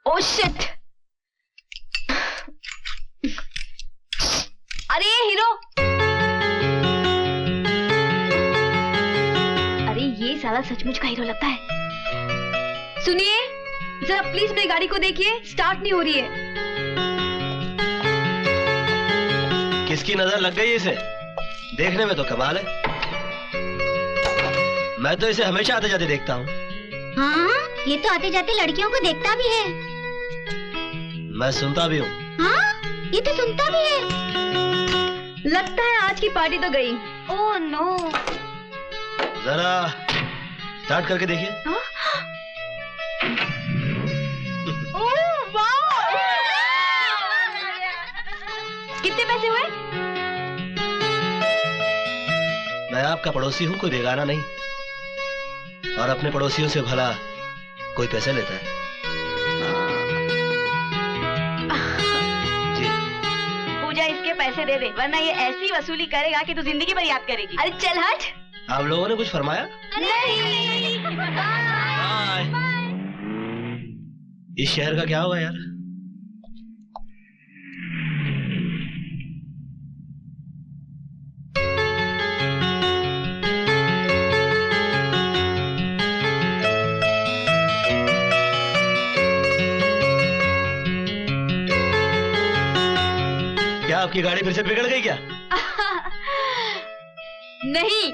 Oh shit! अरे hero! अरे ये साला सचमुच का हीरो लगता है। सुनिए, जरा प्लीज मेरी गाड़ी को देखिए, स्टार्ट नहीं हो रही है। किसकी नजर लग गई इसे? देखने में तो कमाल है। मैं तो इसे हमेशा आते जाते देखता हूँ। हाँ, ये तो आते जाते लड़कियों को देखता भी है। मैं सुनता भी हूँ। हाँ, ये तो सुनता भी है। लगता है आज की पार्टी तो गई। Oh no. जरा स्टार्ट करके देखिए। ओह वाह! कितने पैसे हुए? मैं आपका पड़ोसी हूँ, कोई बेगाना नहीं। और अपने पड़ोसियों से भला कोई पैसे लेता है? जी। पूजा, इसके पैसे दे दे, वरना ये ऐसी वसूली करेगा कि तू जिंदगी भर याद करेगी। अरे चल हट। आप लोगों ने कुछ फरमाया? नहीं। बाय। इस शहर का क्या होगा यार? आपकी गाड़ी फिर से बिगड़ गई क्या? नहीं,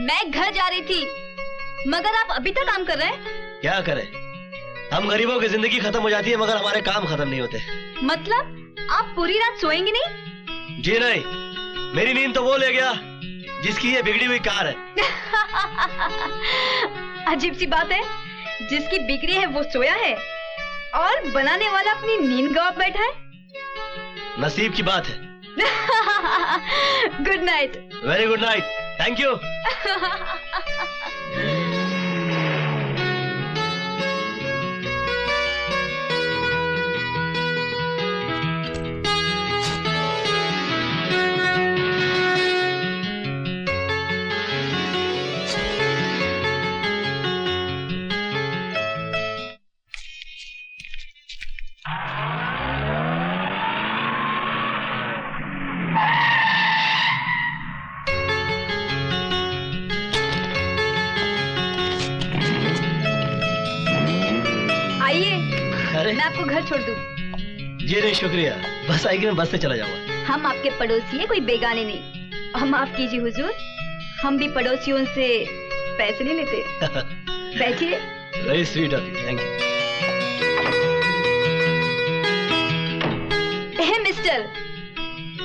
मैं घर जा रही थी, मगर आप अभी तक काम कर रहे हैं। क्या करें, हम गरीबों की जिंदगी खत्म हो जाती है मगर हमारे काम खत्म नहीं होते। मतलब आप पूरी रात सोएंगे नहीं? जी नहीं, मेरी नींद तो वो ले गया जिसकी ये बिगड़ी हुई कार है। अजीब सी बात है, जिसकी बिगड़ी है वो सोया है और बनाने वाला अपनी नींद गवा बैठा है। नसीब की बात है। Good night. Very good night, thank you. मैं आपको घर छोड़ दूं? जी नहीं शुक्रिया, बस आएगी, मैं बस से चला जाऊंगा। हम आपके पड़ोसी हैं, कोई बेगाने नहीं। हम माफ कीजिए हुजूर, हम भी पड़ोसियों से पैसे नहीं लेते। बैठिए। Very sweet of you, thank you. Mister,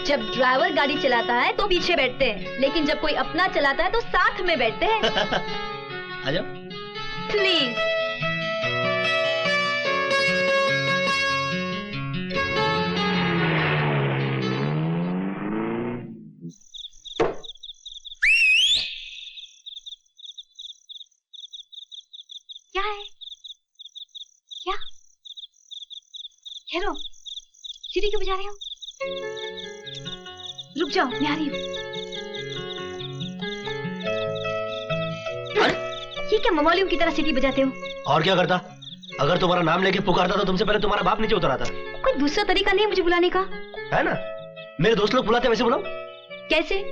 जब ड्राइवर गाड़ी चलाता है तो पीछे बैठते हैं, लेकिन जब कोई अपना चलाता है तो साथ में बैठते हैं। आ जाओ प्लीज। क्या है? क्या? ठहरो, सीढ़ी क्यों बजा रहे हो? रुक जाओ, मैं आ रही हूँ। ये क्या मवालियों की तरह सीढ़ी बजाते हो? और क्या करता? अगर तुम्हारा नाम लेके पुकारता तो तुमसे पहले तुम्हारा बाप नीचे उतर आता। कोई दूसरा तरीका नहीं है मुझे बुलाने का? है ना, मेरे दोस्त लोग बुलाते वैसे बुलाओ। कैसे?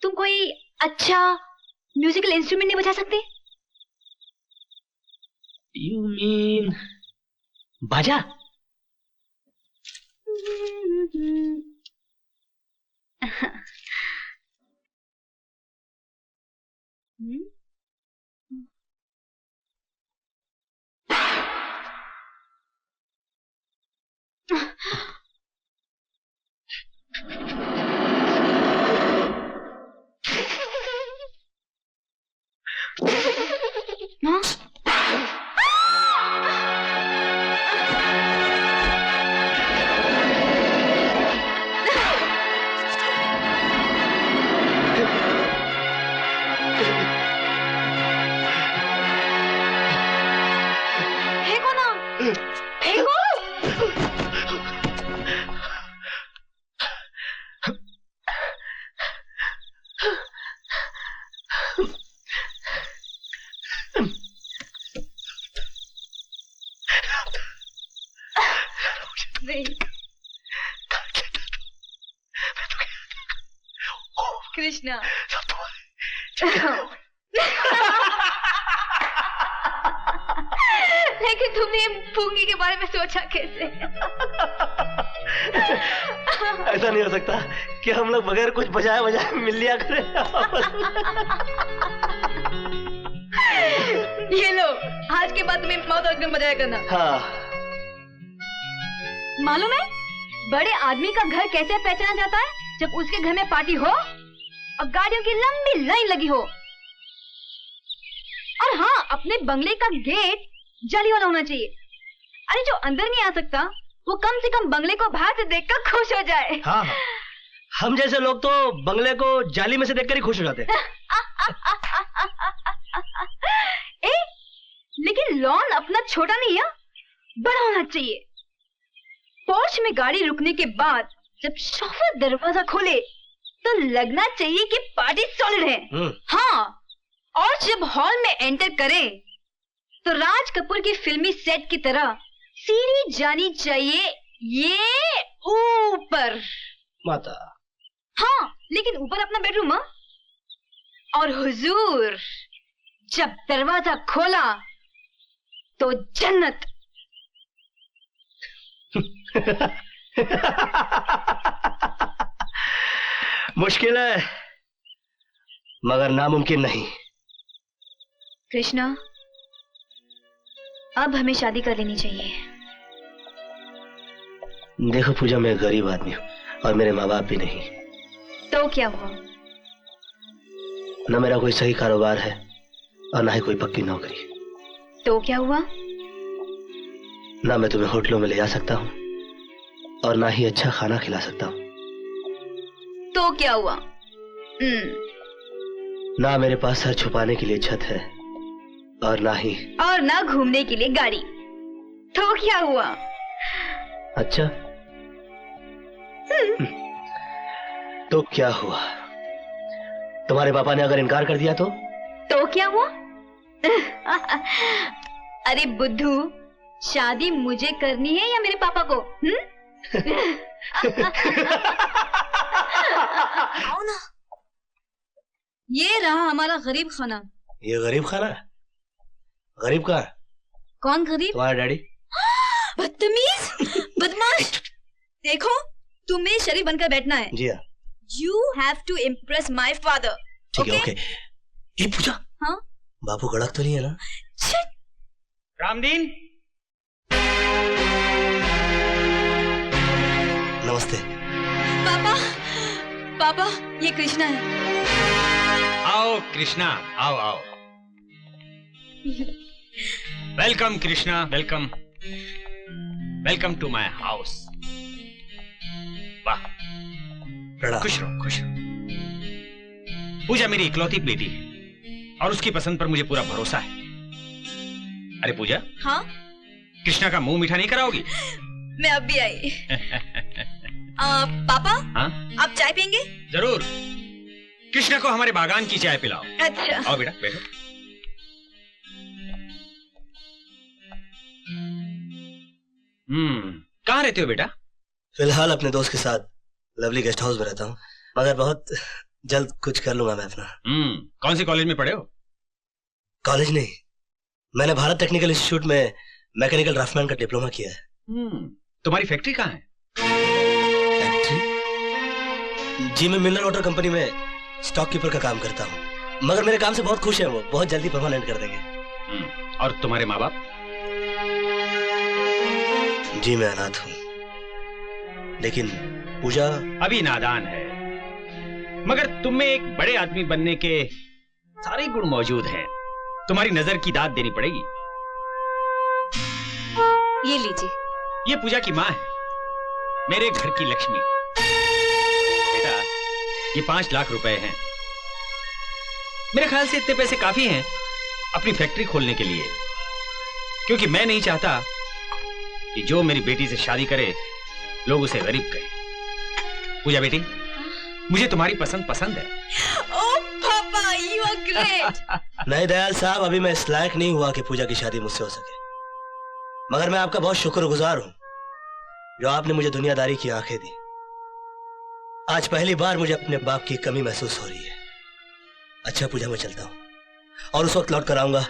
तुम कोई अच्छा म्यूजिकल इंस्ट्रूमेंट नहीं बजा सकते? You mean बाजा? नहीं कृष्णा लेकिन तुमने पूंगी के बारे में सोचा कैसे? ऐसा नहीं हो सकता कि हम लोग बगैर कुछ बजाए बजाए मिल लिया करें। ये लो, आज के बाद तुम्हें माउथ ऑर्गन बजाया करना। हाँ। मालूम है बड़े आदमी का घर कैसे पहचाना जाता है? जब उसके घर में पार्टी हो और गाड़ियों की लंबी लाइन लगी हो। और हाँ, अपने बंगले का गेट जाली वाला होना चाहिए। अरे जो अंदर नहीं आ सकता वो कम से कम बंगले को बाहर से देखकर खुश हो जाए। हाँ, हम जैसे लोग तो बंगले को जाली में से देखकर ही खुश हो जाते हैं। लेकिन लॉन अपना छोटा नहीं है, बड़ा होना चाहिए। पोर्च में गाड़ी रुकने के बाद जब शोफर दरवाजा खोले तो लगना चाहिए कि पार्टी सॉलिड है। हाँ, और जब हॉल में एंटर करे तो राज कपूर की फिल्मी सेट की तरह सीढ़ी जानी चाहिए ये ऊपर। माता। हाँ, लेकिन ऊपर अपना बेडरूम। और हुजूर जब दरवाजा खोला तो जन्नत। मुश्किल है मगर नामुमकिन नहीं। कृष्णा, अब हमें शादी कर लेनी चाहिए। देखो पूजा, मैं गरीब आदमी हूँ और मेरे माँ बाप भी नहीं। तो क्या हुआ? न मेरा कोई सही कारोबार है और ना ही कोई पक्की नौकरी। तो क्या हुआ? ना मैं तुम्हें होटलों में ले जा सकता हूँ और ना ही अच्छा खाना खिला सकता हूँ। तो क्या हुआ? ना मेरे पास सर छुपाने के लिए छत है और ना घूमने के लिए गाड़ी। तो क्या हुआ? अच्छा, तो क्या हुआ? तुम्हारे पापा ने अगर इनकार कर दिया तो क्या हुआ? अरे बुद्धू, शादी मुझे करनी है या मेरे पापा को? आओ ना। ये रहा हमारा गरीब खाना। ये गरीब खाना? गरीब का? कौन गरीब? तुम्हारा डैडी। बदतमीज, बदमाश। देखो, तुम्हें शरीफ बनकर बैठना है। जी हाँ। You have to impress my father. ठीक है, ओके। ये पूजा। हाँ? बापू गड़क तो नहीं है ना? रामदीन। नमस्ते। पापा, ये कृष्णा है। आओ कृष्णा, आओ आओ। Welcome Krishna, welcome. Welcome to my house. वाह, खुश रहो, खुश रहो। पूजा मेरी इकलौती बेटी है और उसकी पसंद पर मुझे पूरा भरोसा है। अरे पूजा। हाँ? कृष्णा का मुंह मीठा नहीं कराओगी? मैं अब भी आई। पापा, हाँ? आप चाय पियेंगे? जरूर। कृष्णा को हमारे बागान की चाय पिलाओ। अच्छा। आओ बेटा, बैठो। कहाँ रहते हो बेटा? फिलहाल अपने दोस्त के साथ लवली गेस्ट हाउस में रहता हूँ, मगर बहुत जल्द कुछ कर लूंगा मैं अपना। कौन सी कॉलेज में पढ़े हो? कॉलेज नहीं, मैंने भारत टेक्निकल इंस्टीट्यूट में मैकेनिकल ड्राफ्टमैन का डिप्लोमा किया है। तुम्हारी फैक्ट्री कहाँ है? फैक्ट्री? जी, मैं मिनरल वाटर कंपनी में स्टॉक कीपर का काम करता हूँ, मगर मेरे काम से बहुत खुश है वो, बहुत जल्दी परमानेंट कर देंगे। और तुम्हारे माँ बाप? जी, मैं अनाथ हूँ, लेकिन पूजा अभी नादान है, मगर तुम में एक बड़े आदमी बनने के सारे गुण मौजूद हैं। तुम्हारी नजर की दाद देनी पड़ेगी। ये लीजिए। ये पूजा की माँ है, मेरे घर की लक्ष्मी। बेटा, ये 5 लाख रुपए हैं। मेरे ख्याल से इतने पैसे काफी हैं अपनी फैक्ट्री खोलने के लिए, क्योंकि मैं नहीं चाहता कि जो मेरी बेटी से शादी करे लोग उसे गरीब कहें। पूजा बेटी, मुझे तुम्हारी पसंद है। ओह पापा, यू आर ग्रेट। नहीं दयाल साहब, अभी मैं इस लायक नहीं हुआ कि पूजा की शादी मुझसे हो सके, मगर मैं आपका बहुत शुक्रगुजार हूँ। जो आपने मुझे दुनियादारी की आंखें दी। आज पहली बार मुझे अपने बाप की कमी महसूस हो रही है। अच्छा पूजा, मैं चलता हूं और उस वक्त लौट कर आऊंगा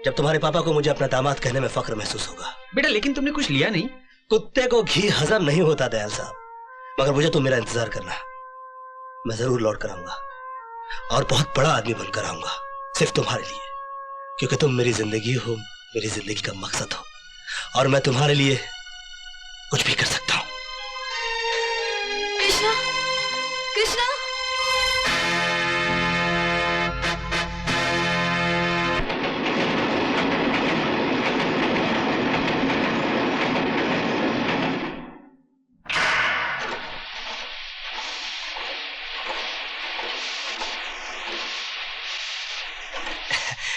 जब तुम्हारे पापा को मुझे अपना दामाद कहने में फख्र महसूस होगा। बेटा लेकिन तुमने कुछ लिया नहीं। कुत्ते को घी हजम नहीं होता दयाल साहब, मगर मुझे तुम मेरा इंतजार करना। मैं जरूर लौट कर आऊंगा और बहुत बड़ा आदमी बनकर आऊंगा, सिर्फ तुम्हारे लिए, क्योंकि तुम मेरी जिंदगी हो, मेरी जिंदगी का मकसद हो, और मैं तुम्हारे लिए कुछ भी कर सकता हूं। कृष्णा, कृष्णा,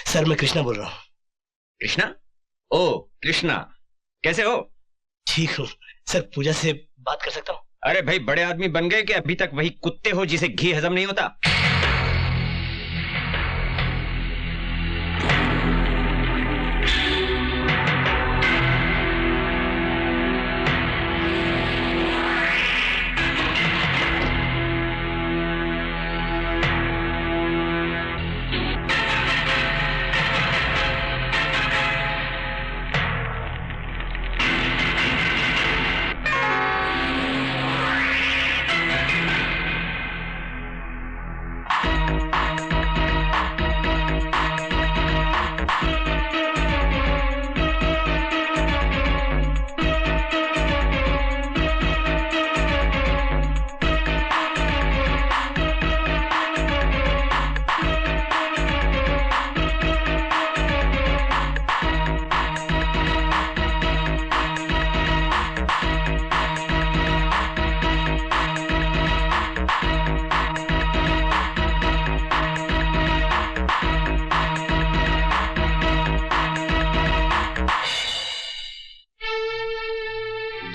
सर मैं कृष्णा बोल रहा हूँ। कृष्णा? ओ कृष्णा, कैसे हो? ठीक हूँ सर, पूजा से बात कर सकता हूँ? अरे भाई, बड़े आदमी बन गए कि अभी तक वही कुत्ते हो जिसे घी हजम नहीं होता?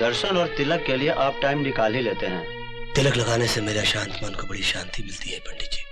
दर्शन और तिलक के लिए आप टाइम निकाल ही लेते हैं। तिलक लगाने से मेरे अशांत मन को बड़ी शांति मिलती है पंडित जी।